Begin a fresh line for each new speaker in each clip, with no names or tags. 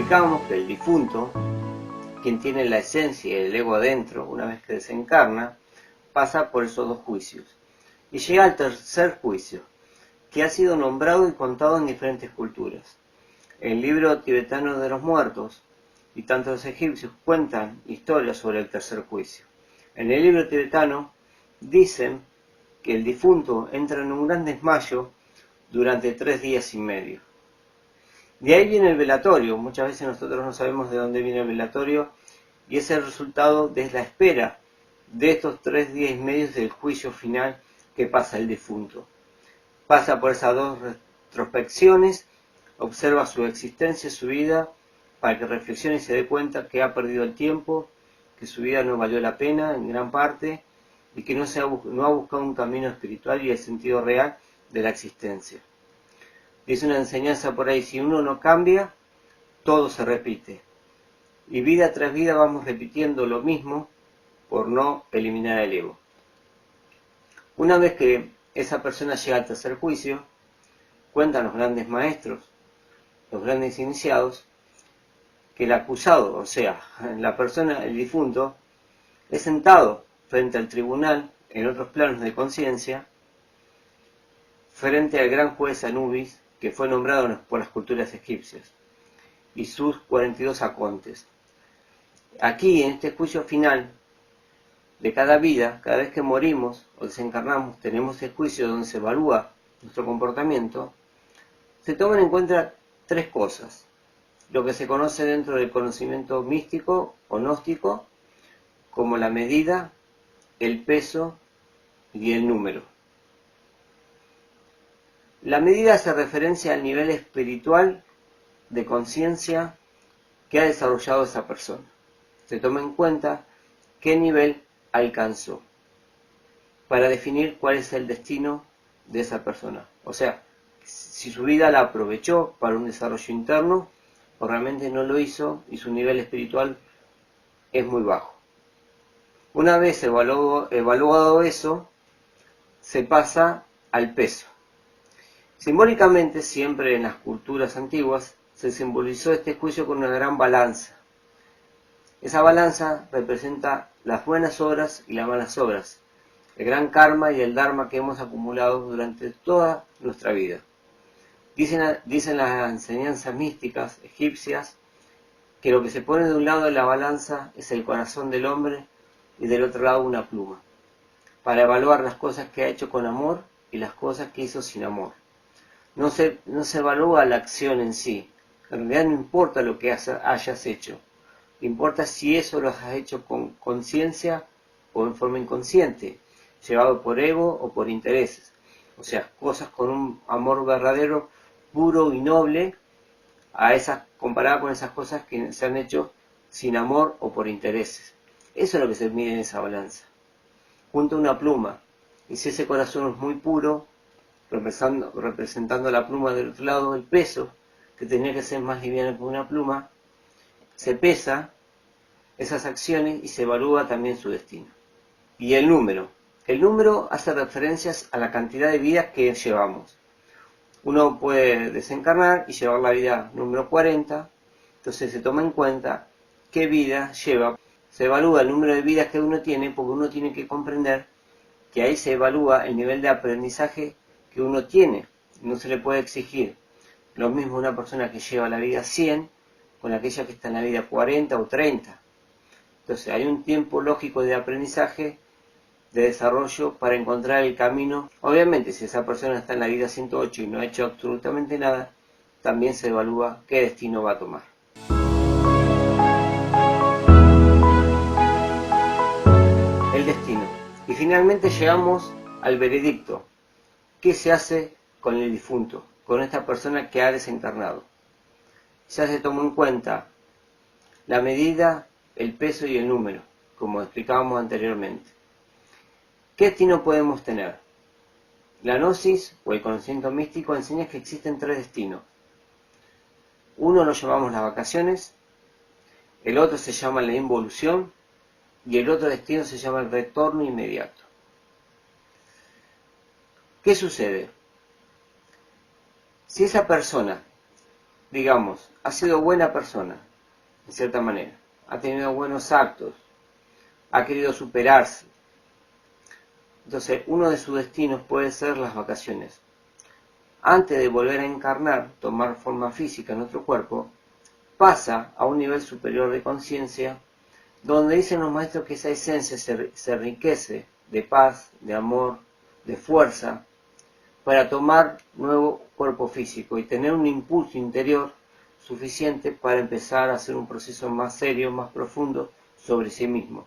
explicábamos que el difunto, quien tiene la esencia y el ego adentro, una vez que desencarna, pasa por esos dos juicios. Y llega al tercer juicio, que ha sido nombrado y contado en diferentes culturas. El libro tibetano de los muertos y tanto los egipcios cuentan historias sobre el tercer juicio. En el libro tibetano dicen que el difunto entra en un gran desmayo durante 3 días y medio. De ahí viene el velatorio. Muchas veces nosotros no sabemos de dónde viene el velatorio y es el resultado de la espera de estos 3 días y medio del juicio final que pasa el difunto. Pasa por esas dos retrospecciones, observa su existencia, su vida, para que reflexione y se dé cuenta que ha perdido el tiempo, que su vida no valió la pena en gran parte y que no ha buscado un camino espiritual y el sentido real de la existencia. Dice una enseñanza por ahí: si uno no cambia, todo se repite. Y vida tras vida vamos repitiendo lo mismo por no eliminar el ego. Una vez que esa persona llega al tercer juicio, cuentan los grandes maestros, los grandes iniciados, que el acusado, o sea, la persona, el difunto, es sentado frente al tribunal en otros planos de conciencia, frente al gran juez Anubis, que fue nombrado por las culturas egipcias, y sus 42 acontes. Aquí, en este juicio final de cada vida, cada vez que morimos o desencarnamos, tenemos el juicio donde se evalúa nuestro comportamiento. Se toman en cuenta 3 cosas: lo que se conoce dentro del conocimiento místico o gnóstico como la medida, el peso y el número. La medida hace referencia al nivel espiritual de conciencia que ha desarrollado esa persona. Se toma en cuenta qué nivel alcanzó para definir cuál es el destino de esa persona. O sea, si su vida la aprovechó para un desarrollo interno o realmente no lo hizo y su nivel espiritual es muy bajo. Una vez evaluado eso, se pasa al peso. Simbólicamente, siempre en las culturas antiguas, se simbolizó este juicio con una gran balanza. Esa balanza representa las buenas obras y las malas obras, el gran karma y el dharma que hemos acumulado durante toda nuestra vida. Dicen las enseñanzas místicas egipcias que lo que se pone de un lado de la balanza es el corazón del hombre y del otro lado una pluma, para evaluar las cosas que ha hecho con amor y las cosas que hizo sin amor. No se evalúa la acción en sí. En realidad no importa lo que hayas hecho. Importa si eso lo has hecho con conciencia o en forma inconsciente, llevado por ego o por intereses. O sea, cosas con un amor verdadero, puro y noble, comparada con esas cosas que se han hecho sin amor o por intereses. Eso es lo que se mide en esa balanza. Junto a una pluma. Y si ese corazón es muy puro, representando la pluma del otro lado, el peso, que tenía que ser más liviano que una pluma, se pesa esas acciones y se evalúa también su destino. Y el número. El número hace referencias a la cantidad de vidas que llevamos. Uno puede desencarnar y llevar la vida número 40, entonces se toma en cuenta qué vida lleva. Se evalúa el número de vidas que uno tiene, porque uno tiene que comprender que ahí se evalúa el nivel de aprendizaje que uno tiene. No se le puede exigir lo mismo a una persona que lleva la vida 100 con aquella que está en la vida 40 o 30. Entonces hay un tiempo lógico de aprendizaje, de desarrollo para encontrar el camino. Obviamente, si esa persona está en la vida 108 y no ha hecho absolutamente nada, también se evalúa qué destino va a tomar. El destino. Y finalmente llegamos al veredicto. ¿Qué se hace con el difunto, con esta persona que ha desencarnado? Ya se tomó en cuenta la medida, el peso y el número, como explicábamos anteriormente. ¿Qué destino podemos tener? La gnosis o el conocimiento místico enseña que existen 3 destinos. Uno lo llamamos las vacaciones, el otro se llama la involución y el otro destino se llama el retorno inmediato. ¿Qué sucede? Si esa persona digamos, ha sido buena persona, en cierta manera, ha tenido buenos actos, ha querido superarse. Entonces, uno de sus destinos puede ser las vacaciones. Antes de volver a encarnar, tomar forma física en otro cuerpo, pasa a un nivel superior de conciencia, donde dicen los maestros que esa esencia se enriquece de paz, de amor, de fuerza, para tomar nuevo cuerpo físico y tener un impulso interior suficiente para empezar a hacer un proceso más serio, más profundo sobre sí mismo.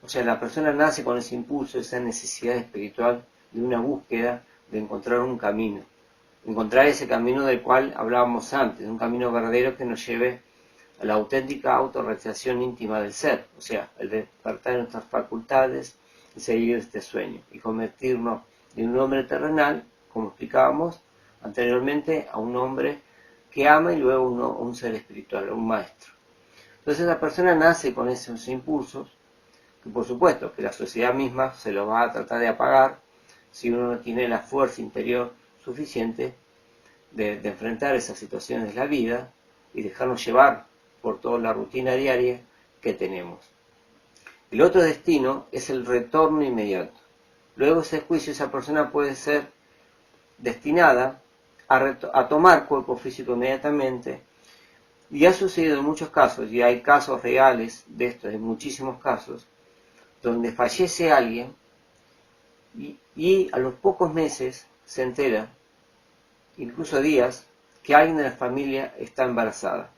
O sea, la persona nace con ese impulso, esa necesidad espiritual de una búsqueda, de encontrar un camino. Encontrar ese camino del cual hablábamos antes, un camino verdadero que nos lleve a la auténtica autorrealización íntima del ser, o sea, el despertar de nuestras facultades y seguir este sueño, y convertirnos de un hombre terrenal, como explicábamos anteriormente, a un hombre que ama y luego un ser espiritual, un maestro. Entonces la persona nace con esos impulsos, que por supuesto que la sociedad misma se los va a tratar de apagar si uno no tiene la fuerza interior suficiente de enfrentar esas situaciones de la vida y dejarnos llevar por toda la rutina diaria que tenemos. El otro destino es el retorno inmediato. Luego de ese juicio, esa persona puede ser destinada a tomar cuerpo físico inmediatamente, y ha sucedido en muchos casos, y hay casos reales de esto, en muchísimos casos, donde fallece alguien y a los pocos meses se entera, incluso días, que alguien de la familia está embarazada.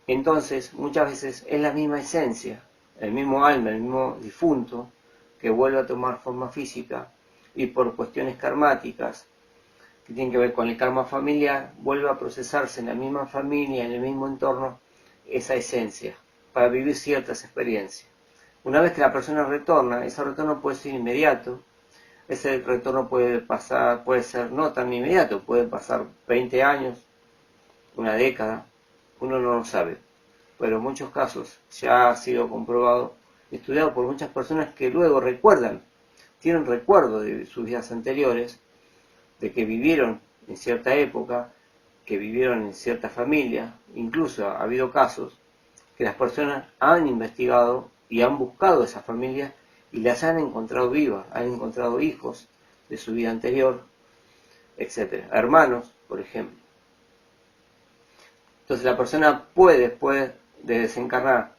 Entonces, muchas veces es la misma esencia, el mismo alma, el mismo difunto, que vuelve a tomar forma física y por cuestiones karmáticas, que tienen que ver con el karma familiar, vuelve a procesarse en la misma familia, en el mismo entorno, esa esencia, para vivir ciertas experiencias. Una vez que la persona retorna, ese retorno puede ser inmediato, ese retorno puede ser no tan inmediato, puede pasar 20 años, una década, uno no lo sabe, pero en muchos casos ya ha sido comprobado, estudiado por muchas personas que luego recuerdan, tienen recuerdo de sus vidas anteriores, de que vivieron en cierta época, que vivieron en cierta familia, incluso ha habido casos que las personas han investigado y han buscado esas familias y las han encontrado vivas, han encontrado hijos de su vida anterior, etc. Hermanos, por ejemplo. Entonces la persona puede, después de desencarnar,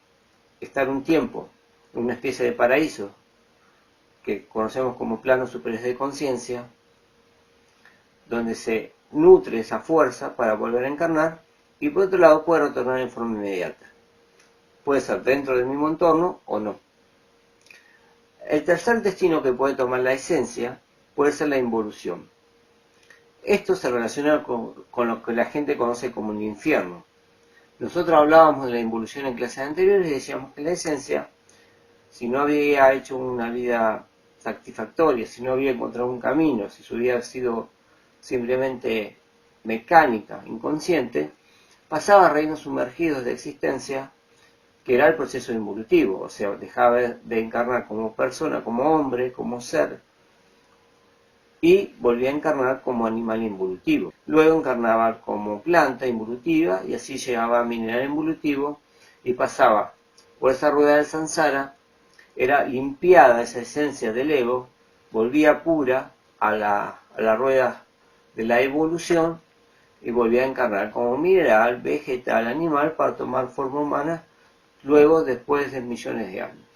estar un tiempo en una especie de paraíso, que conocemos como planos superiores de conciencia, donde se nutre esa fuerza para volver a encarnar, y por otro lado puede retornar en forma inmediata. Puede ser dentro del mismo entorno o no. El tercer destino que puede tomar la esencia puede ser la involución. Esto se relaciona con lo que la gente conoce como el infierno. Nosotros hablábamos de la involución en clases anteriores y decíamos que la esencia, si no había hecho una vida satisfactoria, si no había encontrado un camino, si su vida había sido simplemente mecánica, inconsciente, pasaba a reinos sumergidos de existencia, que era el proceso involutivo, o sea, dejaba de encarnar como persona, como hombre, como ser, y volvía a encarnar como animal involutivo. Luego encarnaba como planta involutiva y así llegaba a mineral involutivo y pasaba por esa rueda del samsara, era limpiada esa esencia del ego, volvía pura a la rueda de la evolución y volvía a encarnar como mineral, vegetal, animal para tomar forma humana luego después de millones de años.